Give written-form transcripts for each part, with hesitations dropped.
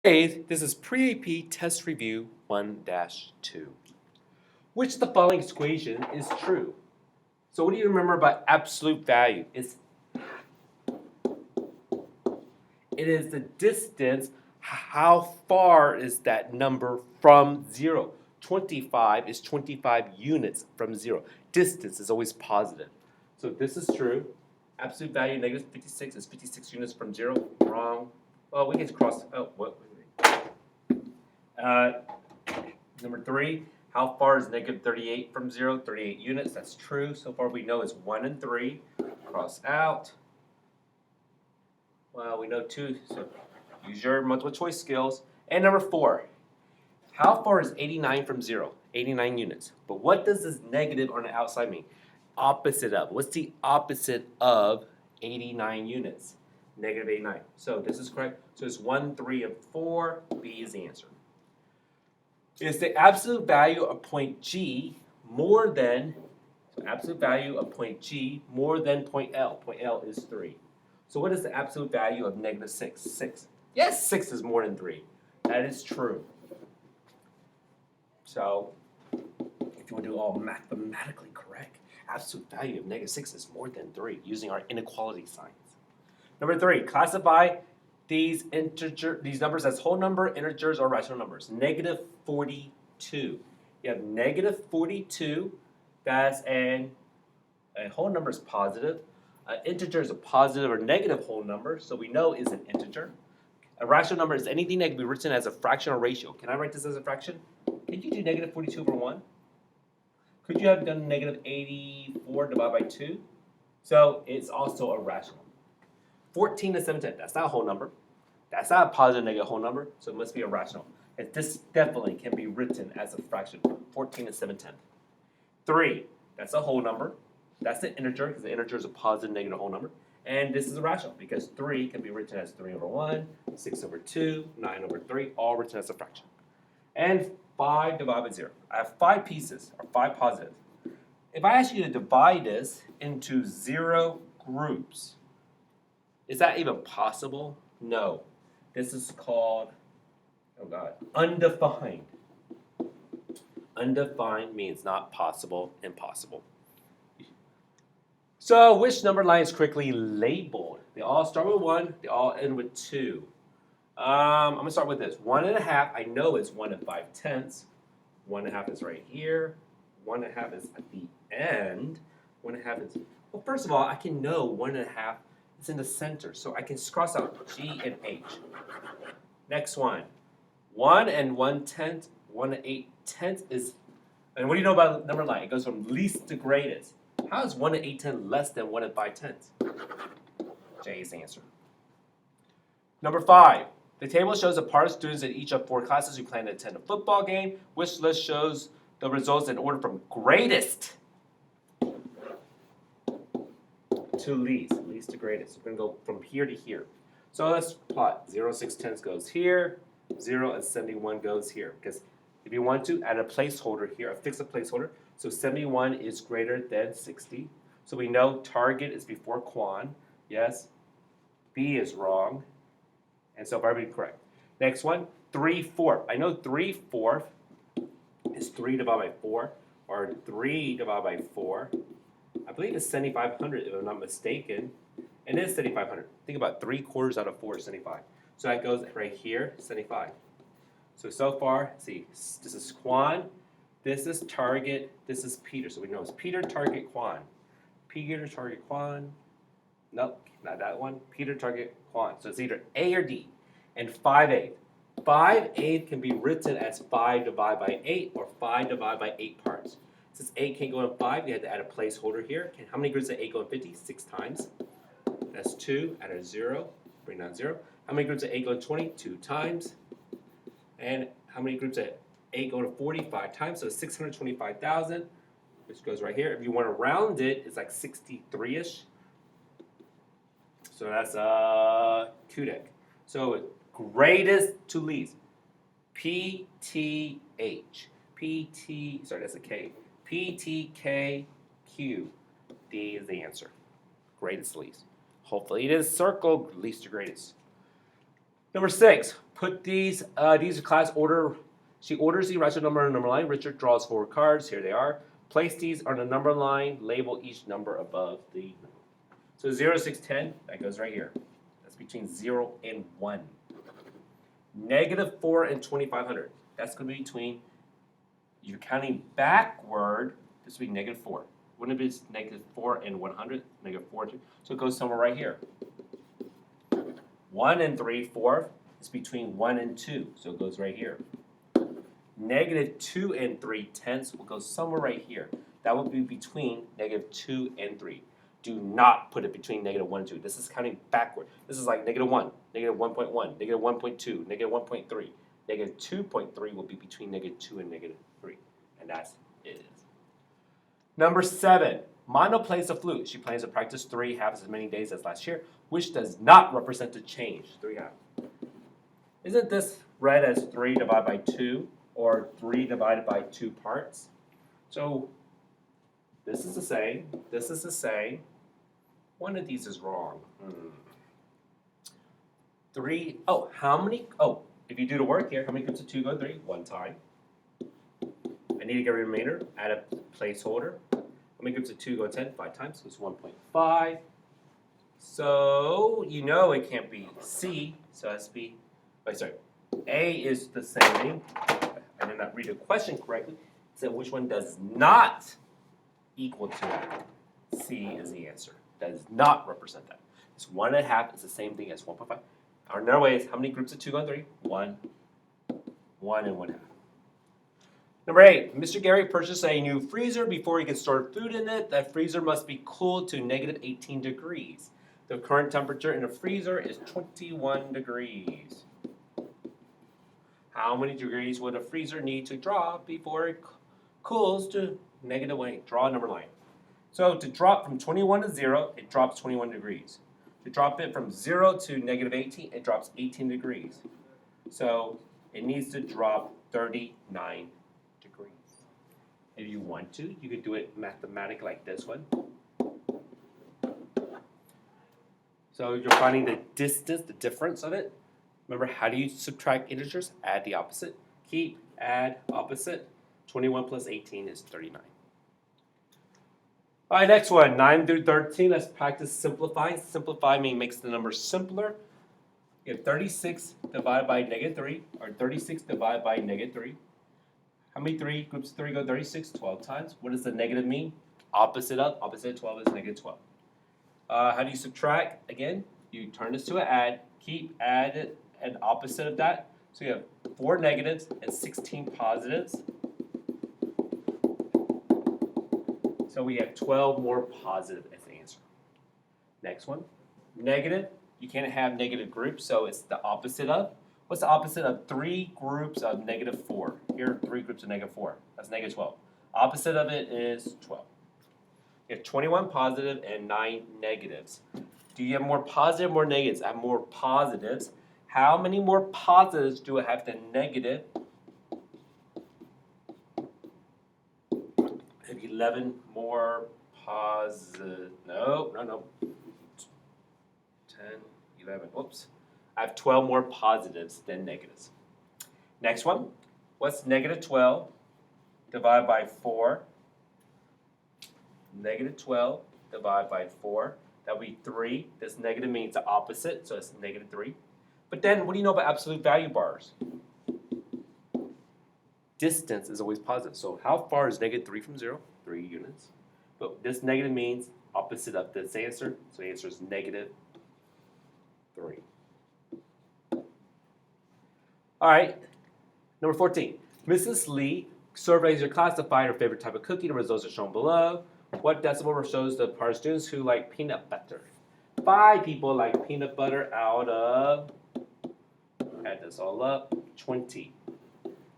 Hey, this is PreAP Test Review 1-2. Which of the following equation is true? So what do you remember about absolute value? It is the distance, how far is that number from 0? 25 is 25 units from 0. Distance is always positive. So this is true. Absolute value negative 56 is 56 units from 0. Wrong. Well, we can cross. Oh, what? Number 3, how far is negative 38 from 0? 38 units, that's true. So far we know is 1 and 3. Cross out. Well, we know 2, so use your multiple choice skills. And number 4, how far is 89 from 0? 89 units. But what does this negative on the outside mean? Opposite of. What's the opposite of 89 units? Negative 89. So this is correct. So it's 1, 3, and 4. B is the answer. Is the absolute value of point G more than, absolute value of point G more than point L? Point L is 3. So what is the absolute value of negative 6? 6. Yes, 6 is more than 3. That is true. So if you want to do all mathematically correct, absolute value of negative 6 is more than 3 using our inequality signs. Number 3, classify these numbers as whole number, integers, or rational numbers. Negative 42. You have negative 42. That's a whole number is positive. An integer is a positive or negative whole number, so we know is an integer. A rational number is anything that can be written as a fraction or ratio. Can I write this as a fraction? Can you do negative 42 over 1? Could you have done negative 84 divided by 2? So it's also a rational. 14 to 7/10, that's not a whole number. That's not a positive negative whole number, so it must be a rational. And this definitely can be written as a fraction, 14 to 7/10. 3, that's a whole number. That's an integer, because the integer is a positive negative whole number. And this is a rational, because 3 can be written as 3 over 1, 6 over 2, 9 over 3, all written as a fraction. And 5 divided by 0. I have 5 pieces, or 5 positives. If I ask you to divide this into 0 groups, is that even possible? No. This is called, oh God, undefined. Undefined means not possible, impossible. So which number line is correctly labeled? They all start with 1, they all end with 2. I'm going to start with this. 1.5, I know is 1 5/10. 1.5 is right here. 1.5 is at the end. 1.5 is, well, first of all, I can know 1.5 is in the center, so I can cross out G and H. Next one. 1 and 1/10, 1 8/10 is, and what do you know about number line? It goes from least to greatest. How is 1 8/10 less than 1 5/10? J is the answer. Number 5. The table shows the part of students in each of 4 classes who plan to attend a football game. Which list shows the results in order from greatest to least? Least to greatest. We're going to go from here to here. So let's plot. 0, 6, 10 goes here. 0 and 71 goes here. Because if you want to, add a placeholder here, fix a placeholder. So 71 is greater than 60. So we know target is before quan. Yes. B is wrong. And so far, everything correct. Next one, 3/4. I know 3/4 is 3 divided by 4, or 3 divided by 4. I believe it's 7,500 if I'm not mistaken. And it is 7,500. Think about 3/4 out of 4 is 75. So that goes right here, 75. So far, see, this is quan, this is target, this is Peter. So we know it's Peter, target, quan. Peter, target, quan. Nope, not that one. Peter, target, quan. So it's either A or D. And 5/8. 5/8 can be written as 5 divided by 8 or 5 divided by 8 parts. Since 8 can't go in 5, we have to add a placeholder here. How many groups of 8 go in 50? 6 times. That's 2. Add a 0. Bring down 0. How many groups of 8 go in 20? 2 times. And how many groups of 8 go in 45 times? So 625,000, which goes right here. If you want to round it, it's like 63-ish. So that's Kudek. So greatest to least. PTH. Sorry, that's a K. PTKQ. D is the answer. Greatest to least. Hopefully it is circled least to greatest. Number 6, put these are class order. She orders the rational number on the number line. Richard draws 4 cards. Here they are. Place these on the number line. Label each number above the number. So 0, 6, 10, that goes right here. That's between 0 and 1. Negative 4 and 2,500. That's going to be between, you're counting backward, this would be negative 4. Wouldn't it be negative 4 and 100? Negative 4, 2. So it goes somewhere right here. 1 and 3/4 is between 1 and 2. So it goes right here. Negative 2 and 3/10 will go somewhere right here. That will be between negative 2 and 3. Do not put it between negative 1 and 2. This is counting backward. This is like negative 1, negative 1.1, negative 1.2, negative 1.3. Negative 2.3 will be between negative 2 and negative 3. And that's it. Number 7. Mono plays the flute. She plans to practice 3 halves as many days as last year, which does not represent the change. 3 halves. Isn't this read as 3 divided by 2 or 3 divided by 2 parts? So this is the same. This is the same. One of these is wrong. 3. Oh, how many? Oh, if you do the work here, how many groups of 2 go in 3? 1 time. I need to get a remainder. Add a placeholder. How many groups of 2 go in 10? 5 times. So it's 1.5. So you know it can't be C. So it has to be. Wait, sorry. A is the same. I did not read the question correctly. It said which one does not equal to that. C is the answer. Does not represent that. It's 1.5 is the same thing as 1.5. Another way is how many groups of 2 go in 3? 1. 1 and 1/2. Number 8. Mr. Gary purchased a new freezer. Before he can store food in it, that freezer must be cooled to negative 18 degrees. The current temperature in the freezer is 21 degrees. How many degrees would a freezer need to drop before it cools to negative 1? Draw a number line. So to drop from 21 to 0, it drops 21 degrees. To drop it from 0 to negative 18, it drops 18 degrees. So it needs to drop 39 degrees. If you want to, you could do it mathematically like this one. So you're finding the distance, the difference of it. Remember, how do you subtract integers? Add the opposite. Keep, add, opposite. 21 plus 18 is 39. All right, next one, 9 through 13. Let's practice simplifying. Simplify means makes the number simpler. You have 36 divided by negative 3, or 36 divided by negative 3. How many groups of 3 go 36? 12 times. What does the negative mean? Opposite of 12 is negative 12. How do you subtract? Again, you turn this to an add. Keep, add it, and opposite of that. So you have 4 negatives and 16 positives. So we have 12 more positive as the answer. Next one. Negative. You can't have negative groups, so it's the opposite of. What's the opposite of 3 groups of negative 4? Here are 3 groups of negative 4. That's negative 12. Opposite of it is 12. You have 21 positive and 9 negatives. Do you have more positive or more negatives? I have more positives. How many more positives do I have than negative? I have 11 more positive. No. 10, 11. Whoops. I have 12 more positives than negatives. Next one. What's negative 12 divided by 4? Negative 12 divided by 4. That would be 3. This negative means the opposite, so it's negative 3. But then, what do you know about absolute value bars? Distance is always positive. So how far is negative 3 from 0? 3 units. But this negative means opposite of this answer. So the answer is negative 3. All right. Number 14. Mrs. Lee surveys your class to find her favorite type of cookie. The results are shown below. What decimal shows the part of students who like peanut butter? 5 people like peanut butter out of, add this all up, 20.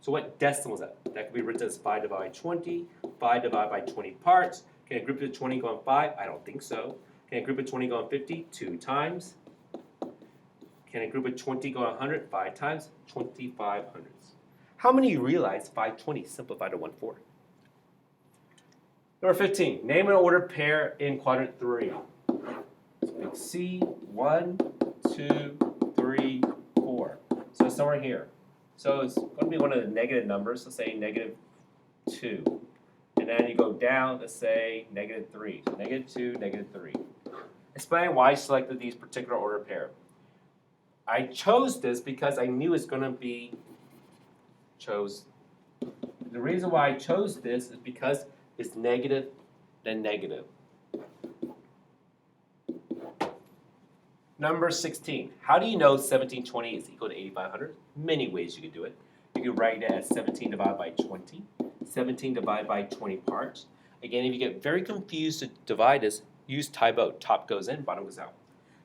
So what decimal is that? That could be written as 5 divided by 20, 5 divided by 20 parts. Can a group of 20 go on 5? I don't think so. Can a group of 20 go on 50? 2 times. Can a group of 20 go on 100? 5 times. 25 hundredths. How many you realize 520 simplified to 1/4? Number 15. Name an ordered pair in quadrant 3. So big C, 1, 2, 3, 4. So it's somewhere here. So it's going to be one of the negative numbers, let's say -2. And then you go down to say -3. So -2, -3. Explain why I selected these particular order pair. I chose this because I knew it's going to be The reason why I chose this is because it's negative, then negative. Number 16. How do you know 1720 is equal to 8500? Many ways you can do it. You can write it as 17 divided by 20. 17 divided by 20 parts. Again, if you get very confused to divide this, use tie boat. Top goes in, bottom goes out.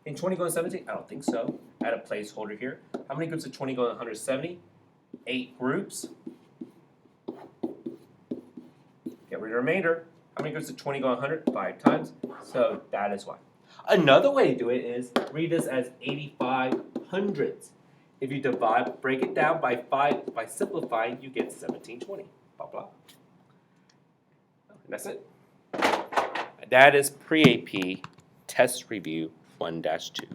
In 20 going 17? I don't think so. Add a placeholder here. How many groups of 20 going 170? 8 groups. Get rid of the remainder. How many groups of 20 going 100? 5 times. So that is why. Another way to do it is read this as 85 hundredths. If you break it down by 5, by simplifying, you get 1720. Blah, blah. And that's it. That is Pre-AP Test Review 1-2.